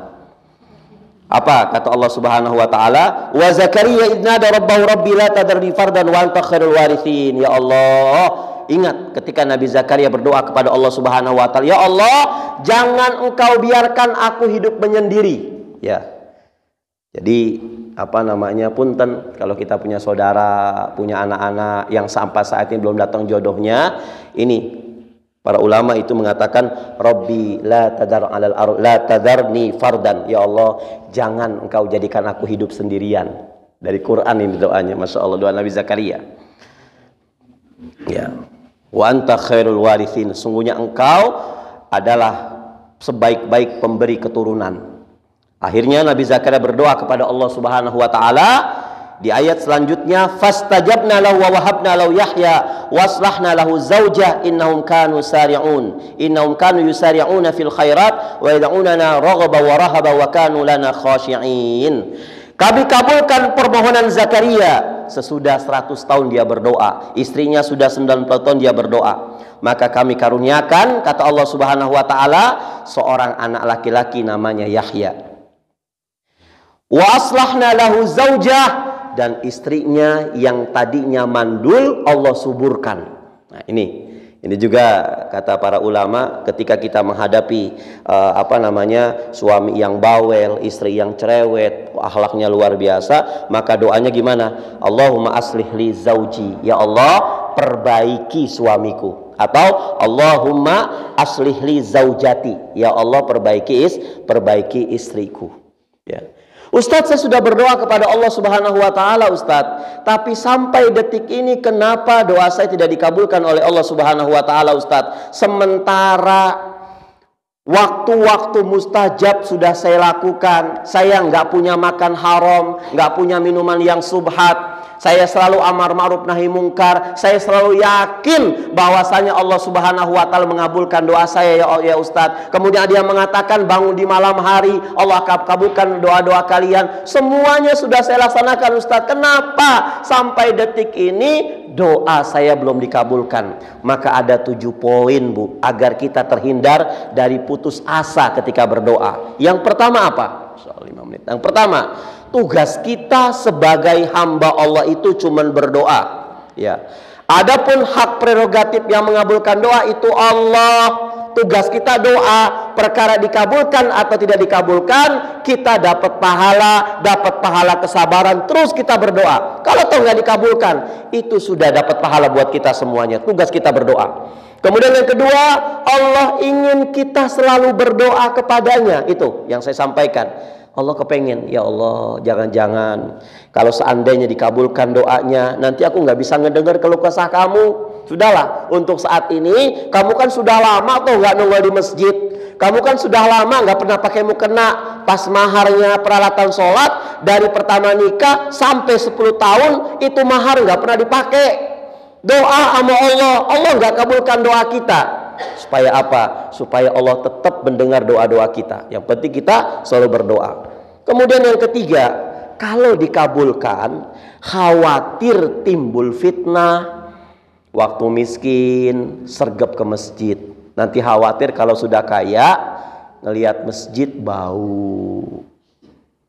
Apa kata Allah Subhanahu wa taala? Wa Zakaria idnada rabbahu rabbi la tadarni fardan wa anta khairul warithin. Ya Allah, ingat ketika Nabi Zakaria berdoa kepada Allah Subhanahu wa taala, ya Allah, jangan engkau biarkan aku hidup menyendiri. Ya. Jadi punten kalau kita punya saudara, punya anak-anak yang sampai saat ini belum datang jodohnya, ini para ulama itu mengatakan Rabbi la tadarni fardan. Ya Allah, jangan engkau jadikan aku hidup sendirian. Dari Quran ini doanya, Masya Allah, doa Nabi Zakaria. Ya. Wa anta khairul warithin, sungguhnya engkau adalah sebaik-baik pemberi keturunan. Akhirnya Nabi Zakaria berdoa kepada Allah Subhanahu wa taala di ayat selanjutnya, fastajabna lahu wa wahabna lahu Yahya waslahna lahu zaujah innahum kanu yusari'una fil khairat wa yad'unana raghaba wa rahaba wa kanu lana khashi'in. Kami kabulkan permohonan Zakaria. Sesudah 100 tahun dia berdoa, istrinya sudah 90 tahun dia berdoa, maka kami karuniakan, kata Allah Subhanahu wa taala, seorang anak laki-laki namanya Yahya. Wa aslahna lahu zaujah, dan istrinya yang tadinya mandul Allah suburkan. Nah, ini juga kata para ulama, ketika kita menghadapi suami yang bawel, istri yang cerewet, akhlaknya luar biasa, maka doanya gimana? Allahumma aslih li zauji, ya Allah perbaiki suamiku, atau Allahumma aslih li zaujati, ya Allah perbaiki istriku. Ya. Ustadz, saya sudah berdoa kepada Allah Subhanahu wa taala, Ustadz, tapi sampai detik ini kenapa doa saya tidak dikabulkan oleh Allah Subhanahu wa taala, Ustadz? Sementara waktu-waktu mustajab sudah saya lakukan, saya nggak punya makan haram, nggak punya minuman yang subhat, saya selalu amar ma'ruf nahi mungkar, saya selalu yakin bahwasanya Allah Subhanahu wa taala mengabulkan doa saya, ya Ustadz. Kemudian dia mengatakan bangun di malam hari, Allah akan kabulkan doa-doa kalian. Semuanya sudah saya laksanakan, Ustadz. Kenapa sampai detik ini doa saya belum dikabulkan? Maka ada 7 poin, Bu, agar kita terhindar dari putus asa ketika berdoa. Yang pertama apa? Soal 5 menit. Yang pertama, tugas kita sebagai hamba Allah itu cuman berdoa. Ya. Adapun hak prerogatif yang mengabulkan doa itu Allah. Tugas kita doa, perkara dikabulkan atau tidak dikabulkan, kita dapat pahala kesabaran, terus kita berdoa. Kalau toh nggak dikabulkan, itu sudah dapat pahala buat kita semuanya. Tugas kita berdoa. Kemudian yang kedua, Allah ingin kita selalu berdoa kepadanya. Itu yang saya sampaikan. Allah kepengen, ya Allah, jangan-jangan kalau seandainya dikabulkan doanya, nanti aku nggak bisa ngedengar keluh kesah kamu. Sudahlah, untuk saat ini kamu kan sudah lama tuh nggak nongol di masjid. Kamu kan sudah lama nggak pernah pakai mukena. Pas maharnya peralatan sholat dari pertama nikah sampai 10 tahun itu mahar nggak pernah dipakai. Doa sama Allah nggak kabulkan doa kita. Supaya apa? Supaya Allah tetap mendengar doa-doa kita. Yang penting kita selalu berdoa. Kemudian yang ketiga, kalau dikabulkan, khawatir timbul fitnah. Waktu miskin, sergap ke masjid. Nanti khawatir kalau sudah kaya, ngelihat masjid bau.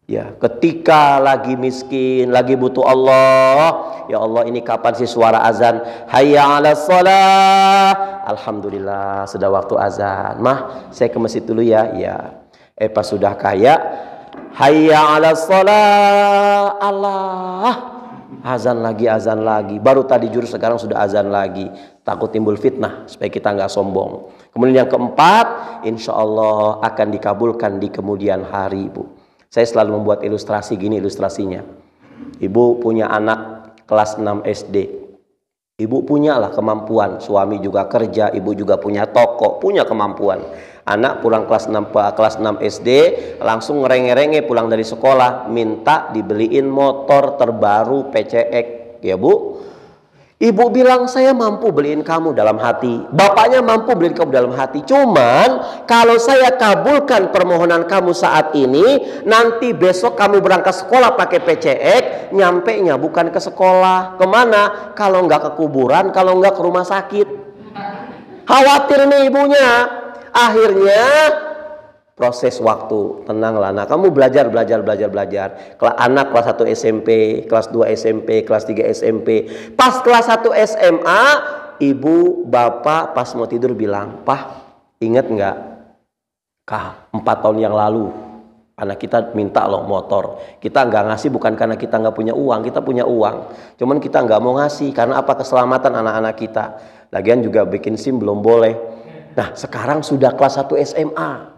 Ya, ketika lagi miskin, lagi butuh Allah, ya Allah, ini kapan sih suara azan? Hayya 'alas shalah. Alhamdulillah, sudah waktu azan. Mah, saya ke masjid dulu ya. Ya. Pas sudah kaya, hayya 'alas shalah. Allah. Azan lagi. Baru tadi jurus, sekarang sudah azan lagi. Takut timbul fitnah, supaya kita nggak sombong. Kemudian yang keempat, insya Allah akan dikabulkan di kemudian hari, Bu. Saya selalu membuat ilustrasi gini, ilustrasinya. Ibu punya anak kelas 6 SD. Ibu punyalah kemampuan, suami juga kerja, ibu juga punya toko, punya kemampuan. Anak pulang kelas 6 SD, langsung ngerenge-renge pulang dari sekolah, minta dibeliin motor terbaru PCX, ya Bu. Ibu bilang, saya mampu beliin kamu, dalam hati. Bapaknya mampu beliin kamu, dalam hati. Cuman kalau saya kabulkan permohonan kamu saat ini, nanti besok kamu berangkat sekolah pakai PCX, nyampe nya bukan ke sekolah. Kemana? Kalau nggak ke kuburan, kalau nggak ke rumah sakit. Khawatir nih ibunya. Akhirnya proses waktu, tenanglah. Nah, kamu belajar. Anak kelas 1 SMP, kelas 2 SMP, kelas 3 SMP. Pas kelas 1 SMA, ibu, bapak pas mau tidur bilang, "Pak, inget nggak? Kak, 4 tahun yang lalu anak kita minta loh motor. Kita nggak ngasih bukan karena kita nggak punya uang, kita punya uang. Cuman kita nggak mau ngasih karena apa? Keselamatan anak-anak kita. Lagian juga bikin SIM belum boleh. Nah, sekarang sudah kelas 1 SMA.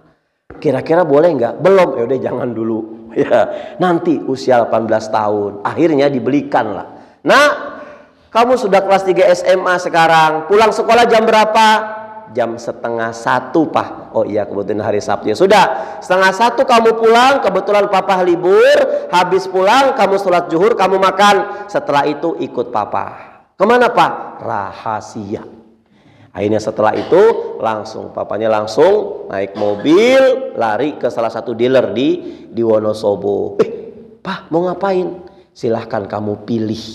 Kira-kira boleh nggak? Belum, ya udah jangan dulu. Ya, nanti usia 18 tahun, akhirnya dibelikan lah. Nah, kamu sudah kelas 3 SMA sekarang. Pulang sekolah jam berapa? Jam 12:30, Pak. Oh iya, kebetulan hari Sabtu. Ya sudah, 12:30 kamu pulang. Kebetulan papa libur. Habis pulang, kamu sholat zuhur, kamu makan. Setelah itu ikut papa. Kemana, Pak? Rahasia. Akhirnya setelah itu papanya langsung naik mobil lari ke salah satu dealer di Wonosobo. Pak, mau ngapain? Silahkan kamu pilih.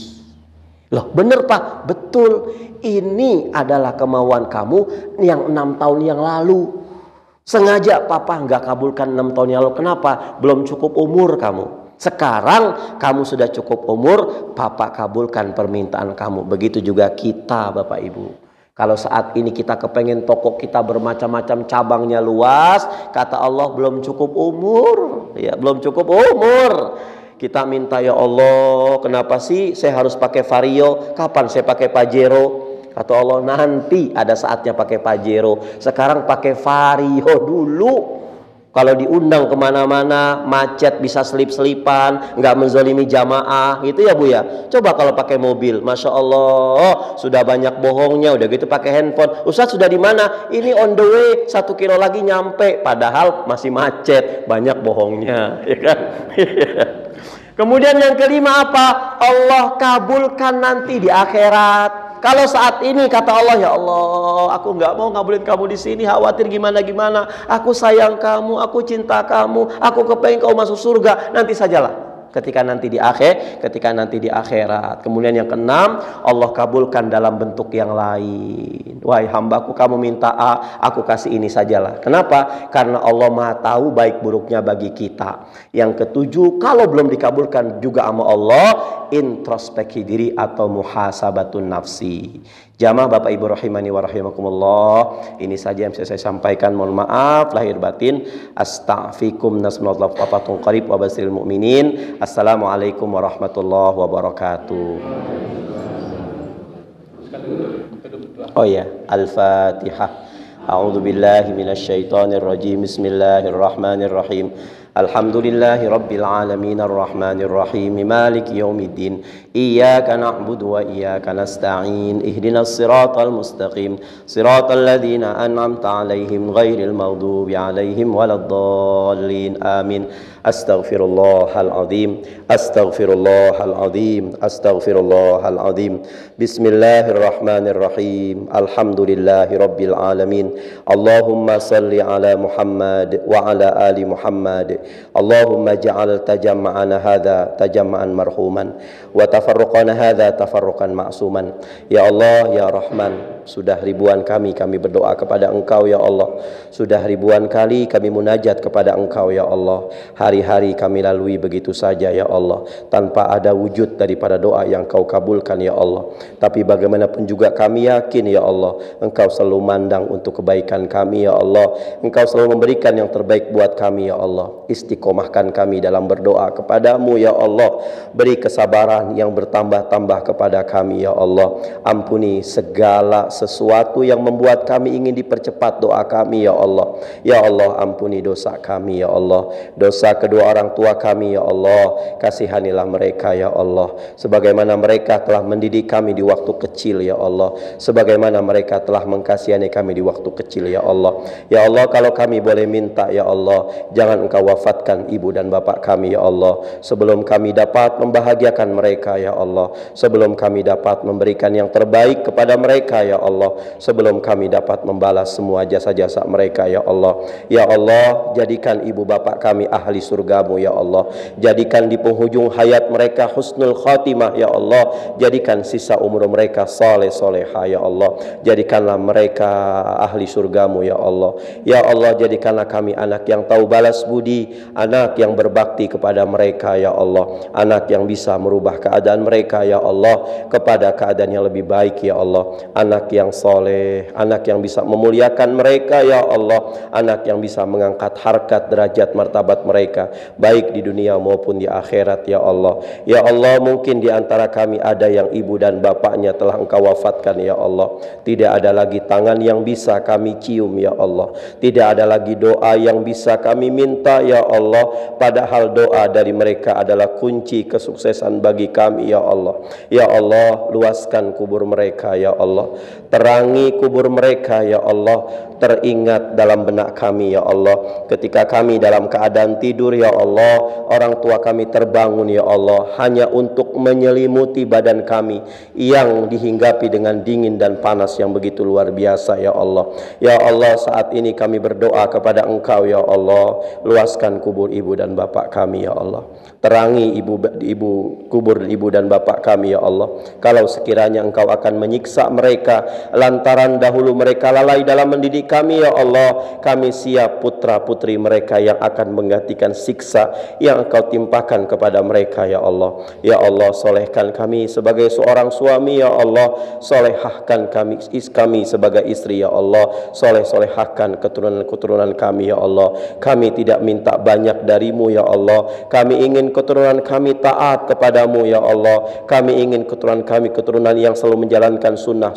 Loh, bener Pak, betul. Ini adalah kemauan kamu yang 6 tahun yang lalu. Sengaja Papa nggak kabulkan 6 tahun yang lalu. Kenapa? Belum cukup umur kamu. Sekarang kamu sudah cukup umur, Papa kabulkan permintaan kamu. Begitu juga kita, Bapak Ibu. Kalau saat ini kita kepengen toko kita bermacam-macam cabangnya luas, kata Allah belum cukup umur, ya belum cukup umur. Kita minta, ya Allah, kenapa sih saya harus pakai Vario? Kapan saya pakai Pajero? Kata Allah, nanti ada saatnya pakai Pajero. Sekarang pakai Vario dulu. Kalau diundang kemana-mana, macet bisa selip-selipan, nggak menzolimi jamaah, gitu ya Bu ya. Coba kalau pakai mobil, Masya Allah, sudah banyak bohongnya. Udah gitu pakai handphone, Ustaz sudah di mana? Ini on the way, 1 kilo lagi nyampe. Padahal masih macet, banyak bohongnya, ya kan? Kemudian yang kelima apa? Allah kabulkan nanti di akhirat. Kalau saat ini kata Allah, ya Allah, aku nggak mau ngabulin kamu di sini, khawatir gimana. Aku sayang kamu, aku cinta kamu, aku kepengen kau masuk surga. Nanti sajalah. Ketika nanti di akhirat. Kemudian yang keenam, Allah kabulkan dalam bentuk yang lain. Wahai hambaku, kamu minta A, aku kasih ini sajalah. Kenapa? Karena Allah Maha tahu baik buruknya bagi kita. Yang ketujuh, kalau belum dikabulkan juga sama Allah, introspeksi diri atau muhasabatun nafsi. Jamaah Bapak Ibu rahimani wa rahimakumullah, ini saja yang bisa saya sampaikan. Mohon maaf lahir batin. Astaghfirukum nasmallahu wafatun qarib wa basiril mu'minin. Assalamualaikum warahmatullahi wabarakatuh. Oh ya, Al-Fatihah. A'udzu billahi minasyaitonir rajim. Bismillahirrahmanirrahim. Alhamdulillahi rabbil alamin arrahmanir rahim maliki yaumiddin iyyaka na'budu wa iyyaka nasta'in ihdinas siratal mustaqim siratal ladzina an'amta 'alaihim ghairil maghdubi 'alaihim waladdallin amin. Astaghfirullahal azim, astaghfirullahal azim, astaghfirullahal azim. Bismillahirrahmanirrahim. Alhamdulillahi rabbil alamin. Allahumma salli ala Muhammad wa ala ali Muhammad. Allahumma ja'al tajamma'ana hadha tajamma'an marhuman wa tafarruqana hadha tafarruqan ma'suman. Ya Allah, ya Rahman, sudah ribuan kami berdoa kepada Engkau ya Allah. Sudah ribuan kali kami munajat kepada Engkau ya Allah. Hari-hari kami lalui begitu saja ya Allah, tanpa ada wujud daripada doa yang Kau kabulkan ya Allah. Tapi bagaimanapun juga kami yakin ya Allah, Engkau selalu mandang untuk kebaikan kami ya Allah. Engkau selalu memberikan yang terbaik buat kami ya Allah. Istiqomahkan kami dalam berdoa kepadamu ya Allah. Beri kesabaran yang bertambah-tambah kepada kami ya Allah. Ampuni segala sesuatu yang membuat kami ingin dipercepat doa kami ya Allah. Ya Allah, ampuni dosa kami ya Allah, dosa kedua orang tua kami ya Allah, kasihanilah mereka ya Allah, sebagaimana mereka telah mendidik kami di waktu kecil ya Allah, sebagaimana mereka telah mengkasihani kami di waktu kecil ya Allah. Ya Allah, kalau kami boleh minta ya Allah, jangan Engkau wafatkan ibu dan bapak kami ya Allah, sebelum kami dapat membahagiakan mereka ya Allah, sebelum kami dapat memberikan yang terbaik kepada mereka ya Allah, sebelum kami dapat membalas semua jasa-jasa mereka ya Allah. Ya Allah, jadikan ibu bapak kami ahli surgamu ya Allah, jadikan di penghujung hayat mereka husnul khatimah ya Allah, jadikan sisa umur mereka saleh soleha ya Allah, jadikanlah mereka ahli surgamu ya Allah. Ya Allah, jadikanlah kami anak yang tahu balas budi, anak yang berbakti kepada mereka ya Allah, anak yang bisa merubah keadaan mereka ya Allah kepada keadaan yang lebih baik ya Allah, anak yang soleh, anak yang bisa memuliakan mereka ya Allah, anak yang bisa mengangkat harkat derajat martabat mereka baik di dunia maupun di akhirat ya Allah. Ya Allah, mungkin di antara kami ada yang ibu dan bapaknya telah Engkau wafatkan ya Allah, tidak ada lagi tangan yang bisa kami cium ya Allah, tidak ada lagi doa yang bisa kami minta ya Allah, padahal doa dari mereka adalah kunci kesuksesan bagi kami ya Allah. Ya Allah, luaskan kubur mereka ya Allah, terangi kubur mereka ya Allah, teringat dalam benak kami ya Allah ketika kami dalam keadaan tidur ya Allah, orang tua kami terbangun ya Allah hanya untuk menyelimuti badan kami yang dihinggapi dengan dingin dan panas yang begitu luar biasa ya Allah. Ya Allah, saat ini kami berdoa kepada Engkau ya Allah, luaskan kubur ibu dan bapak kami ya Allah, terangi kubur ibu dan bapak kami ya Allah. Kalau sekiranya Engkau akan menyiksa mereka lantaran dahulu mereka lalai dalam mendidik kami ya Allah, kami siap putra putri mereka yang akan menggantikan siksa yang Engkau timpakan kepada mereka ya Allah. Ya Allah, solehkan kami sebagai seorang suami ya Allah, solehahkan kami sebagai istri ya Allah, solehahkan keturunan kami ya Allah. Kami tidak minta banyak darimu ya Allah, kami ingin keturunan kami taat kepadamu ya Allah, kami ingin keturunan yang selalu menjalankan sunnah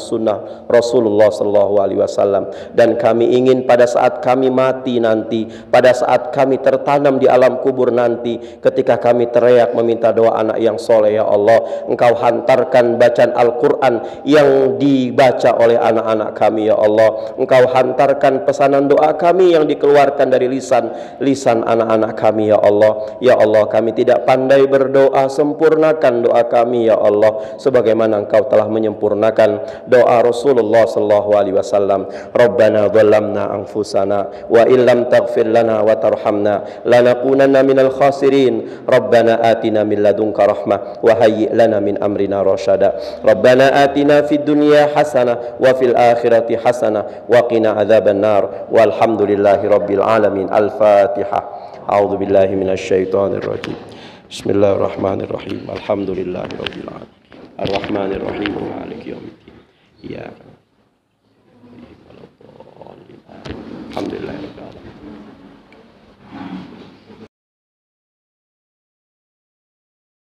Rasulullah SAW, dan kami ingin pada saat kami mati nanti, pada saat kami tertanam di alam kubur nanti, ketika kami teriak meminta doa anak yang soleh ya Allah, Engkau hantarkan bacaan Al-Quran yang dibaca oleh anak-anak kami ya Allah, Engkau hantarkan pesanan doa kami yang dikeluarkan dari lisan anak-anak kami ya Allah. Ya Allah, kami tidak pandai berdoa, sempurnakan doa kami ya Allah sebagaimana Engkau telah menyempurnakan doa Rasulullah SAW. Rabbana zalamna anfusana wa illam taghfir lana wa tarhamna lanakunanna minal khasirin. Rabbana atina min ladunka rahmah wa hayyi lana min amrina rasyada. Rabbana atina fid dunya hasanah wa fil akhirati hasanah wa qina adzaban nar. Walhamdulillahi rabbil alamin. Al-Fatihah. A'udzu billahi minasy syaithanir rajim. Bismillahirrahmanirrahim. Alhamdulillahi rabbil alamin. Ar-Rahmanir Rahim. Maliki yaumiddin. Iyyaka